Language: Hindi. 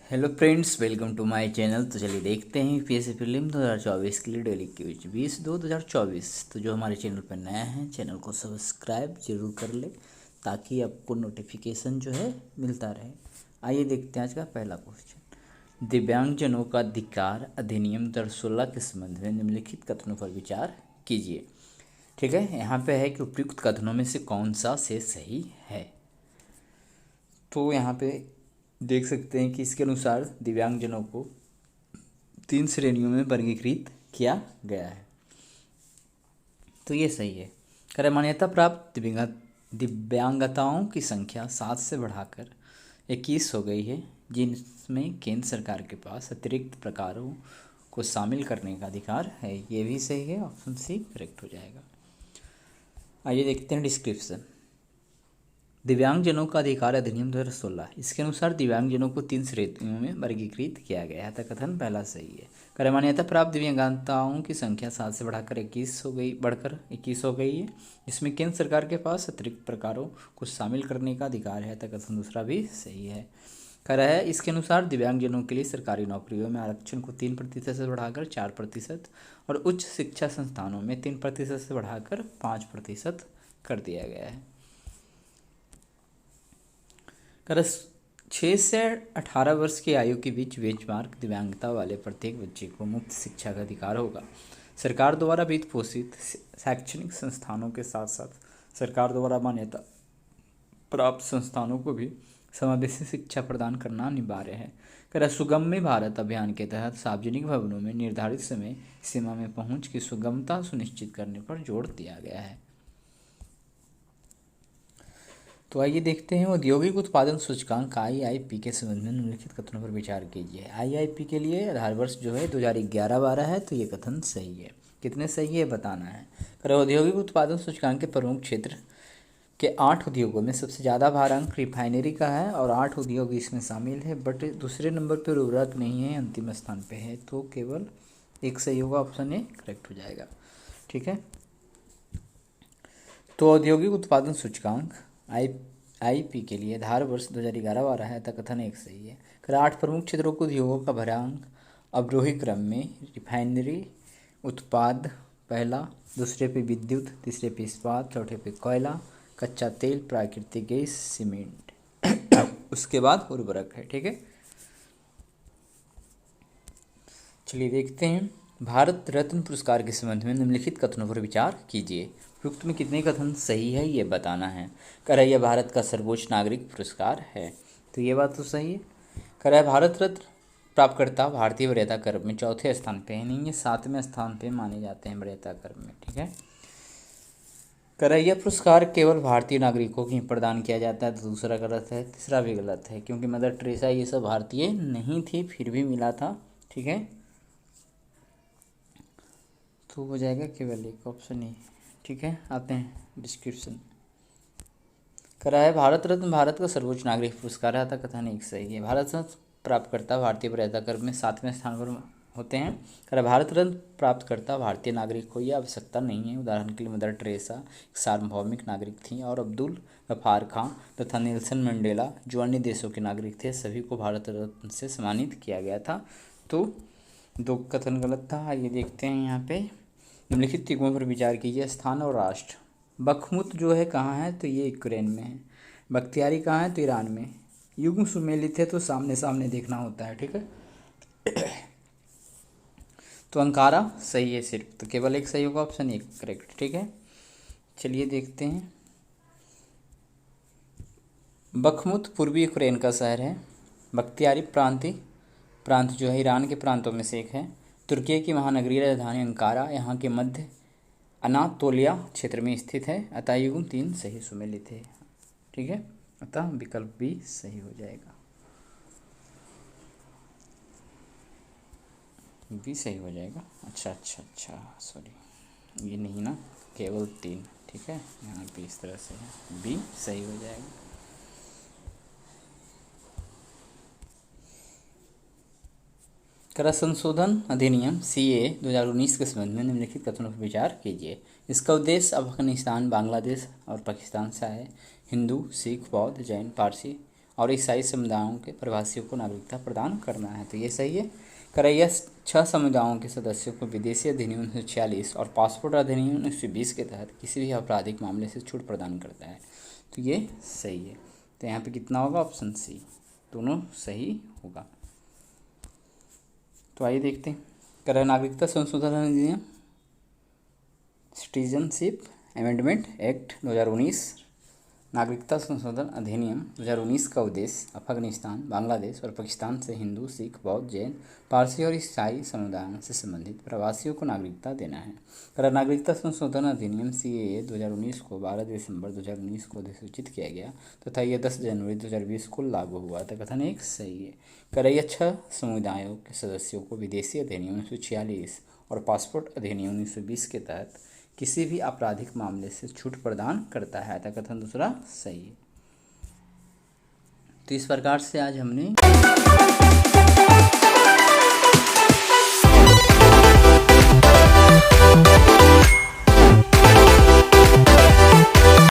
Hello friends, welcome to my channel. तो चलिए देखते हैं यूपीएससी प्रीलिम 2024 के लिए डेली क्विज 20/2/2024। तो जो हमारे चैनल पर नया है, चैनल को सब्सक्राइब जरूर कर ले ताकि आपको नोटिफिकेशन जो है मिलता रहे। आइए देखते हैं आज का पहला क्वेश्चन। दिव्यांगजनों का अधिकार अधिनियम 2016 के संबंध में निम्नलिखित कथनों पर विचार कीजिए। ठीक है, यहाँ पे है कि उपयुक्त कथनों में से कौन सा से सही है। तो यहाँ पे देख सकते हैं कि इसके अनुसार दिव्यांगजनों को 3 श्रेणियों में वर्गीकृत किया गया है। तो ये सही है। करे मान्यता प्राप्त दिव्यांगताओं की संख्या 7 से बढ़ाकर 21 हो गई है, जिनमें केंद्र सरकार के पास अतिरिक्त प्रकारों को शामिल करने का अधिकार है। ये भी सही है, ऑप्शन सी करेक्ट हो जाएगा। आइए देखते हैं डिस्क्रिप्शन। दिव्यांगजनों का अधिकार अधिनियम 2016, इसके अनुसार दिव्यांगजनों को 3 श्रेणियों में वर्गीकृत किया गया है। कथन पहला सही है। करे मान्यता प्राप्त दिव्यांगताओं की संख्या 7 से बढ़कर 21 हो गई है, इसमें केंद्र सरकार के पास अतिरिक्त प्रकारों को शामिल करने का अधिकार है। कथन दूसरा भी सही है। कह रहा है इसके अनुसार दिव्यांगजनों के लिए सरकारी नौकरियों में आरक्षण को 3% से बढ़ाकर 4% और उच्च शिक्षा संस्थानों में 3% से बढ़ाकर 5% कर दिया गया है। कर 6 से 18 वर्ष की आयु के बीच बेंचमार्क दिव्यांगता वाले प्रत्येक बच्चे को मुफ्त शिक्षा का अधिकार होगा। सरकार द्वारा वित्त पोषित शैक्षणिक संस्थानों के साथ साथ सरकार द्वारा मान्यता प्राप्त संस्थानों को भी समावेशी शिक्षा प्रदान करना अनिवार्य है। कर सुगम्य भारत अभियान के तहत सार्वजनिक भवनों में निर्धारित समय सीमा में पहुंच की सुगमता सुनिश्चित करने पर जोर दिया गया है। तो आइए देखते हैं औद्योगिक उत्पादन सूचकांक IIP के संबंध में निम्नलिखित कथनों पर विचार कीजिए। IIP के लिए आधार वर्ष जो है 2011-12 है, तो ये कथन सही है। कितने सही है बताना है। कर औद्योगिक उत्पादन सूचकांक के प्रमुख क्षेत्र के 8 उद्योगों में सबसे ज़्यादा भारांक रिफाइनरी का है और 8 उद्योग इसमें शामिल है, बट दूसरे नंबर पर उर्वरक नहीं है, अंतिम स्थान पर है। तो केवल एक सही होगा, ऑप्शन ए करेक्ट हो जाएगा। ठीक है, तो औद्योगिक उत्पादन सूचकांक IIP के लिए आधार वर्ष 2011-12 है, तक कथन एक सही है। कर 8 प्रमुख क्षेत्रों को उद्योगों का भरांक अवरोही क्रम में रिफाइनरी उत्पाद पहला, दूसरे पे विद्युत, तीसरे पे इस्पात, चौथे पे कोयला, कच्चा तेल, प्राकृतिक गैस, सीमेंट उसके बाद उर्वरक है। ठीक है, चलिए देखते हैं। भारत रत्न पुरस्कार के संबंध में निम्नलिखित कथनों पर विचार कीजिए। उपयुक्त में कितने कथन सही है ये बताना है। कह रहा है यह भारत का सर्वोच्च नागरिक पुरस्कार है, तो ये बात तो सही है। कह रहा है भारत रत्न प्राप्तकर्ता भारतीय वरीयता क्रम में चौथे स्थान पे है, नहीं ये 7वें स्थान पे माने जाते हैं वरीयता क्रम में। ठीक है, कह रहा है यह पुरस्कार केवल भारतीय नागरिकों को ही प्रदान किया जाता है, तो दूसरा गलत है। तीसरा भी गलत है, क्योंकि मदर टेरेसा ये सब भारतीय नहीं थी, फिर भी मिला था। ठीक है, तो हो जाएगा केवल एक, ऑप्शन ए। ठीक है, आते हैं डिस्क्रिप्शन। करा है भारत रत्न भारत का सर्वोच्च नागरिक पुरस्कार है, था कथन एक सही है। भारत रत्न प्राप्तकर्ता भारतीय वरीयता क्रम में 7वें स्थान पर होते हैं। करा भारत रत्न प्राप्तकर्ता भारतीय नागरिक को यह आवश्यकता नहीं है। उदाहरण के लिए मदर टेरेसा एक सार्वभौमिक नागरिक थी और अब्दुल गफार खां तथा नेल्सन मंडेला जो अन्य देशों के नागरिक थे, सभी को भारत रत्न से सम्मानित किया गया था। तो 2 कथन गलत था। आइए देखते हैं यहाँ पे। निम्नलिखित टिप्पणियों पर विचार कीजिए। स्थान और राष्ट्र। बखमुत जो है कहाँ है, तो ये यूक्रेन में है। बख्तियारी कहाँ है, तो ईरान में। युग्म सुमेलित है, तो सामने सामने देखना होता है। ठीक है, तो अंकारा सही है सिर्फ, तो केवल एक सही होगा, ऑप्शन एक करेक्ट। ठीक है, चलिए देखते हैं। बखमुत पूर्वी यूक्रेन का शहर है। बख्तियारी प्रांत जो है ईरान के प्रांतों में से एक है। तुर्की की महानगरीय राजधानी अंकारा यहाँ के मध्य अनातोलिया क्षेत्र में स्थित है। अतः युग्म 3 सही सुमेलित है। ठीक है, अतः विकल्प भी सही हो जाएगा, भी सही हो जाएगा। अच्छा सॉरी, ये नहीं ना, केवल 3। ठीक है, यहाँ पे इस तरह से है, बी सही हो जाएगा। कर संशोधन अधिनियम CA 2019 के संबंध में निम्नलिखित कथनों पर विचार कीजिए। इसका उद्देश्य अफगानिस्तान, बांग्लादेश और पाकिस्तान से आए हिंदू, सिख, बौद्ध, जैन, पारसी और ईसाई समुदायों के प्रवासियों को नागरिकता प्रदान करना है, तो ये सही है। करैया 6 समुदायों के सदस्यों को विदेशी अधिनियम 1946 और पासपोर्ट अधिनियम 1920 के तहत किसी भी आपराधिक मामले से छूट प्रदान करता है, तो ये सही है। तो यहाँ पे कितना होगा, ऑप्शन सी, दोनों सही होगा। तो आइए देखते हैं, कर नागरिकता संशोधन अधिनियम सिटीजनशिप अमेंडमेंट एक्ट 2019, नागरिकता संशोधन अधिनियम 2019 का उद्देश्य अफगानिस्तान, बांग्लादेश और पाकिस्तान से हिंदू, सिख, बौद्ध, जैन, पारसी और ईसाई समुदायों से संबंधित प्रवासियों को नागरिकता देना है। कर नागरिकता संशोधन अधिनियम CAA 2019 को 12 दिसंबर 2019 को अधिसूचित किया गया तथा यह 10 जनवरी 2020 को लागू हुआ था। कथन एक सही है। करैया 6 समुदायों के सदस्यों को विदेशी अधिनियम 1946 और पासपोर्ट अधिनियम 1920 के तहत किसी भी आपराधिक मामले से छूट प्रदान करता है, तो कथन दूसरा सही है। तो इस प्रकार से आज हमने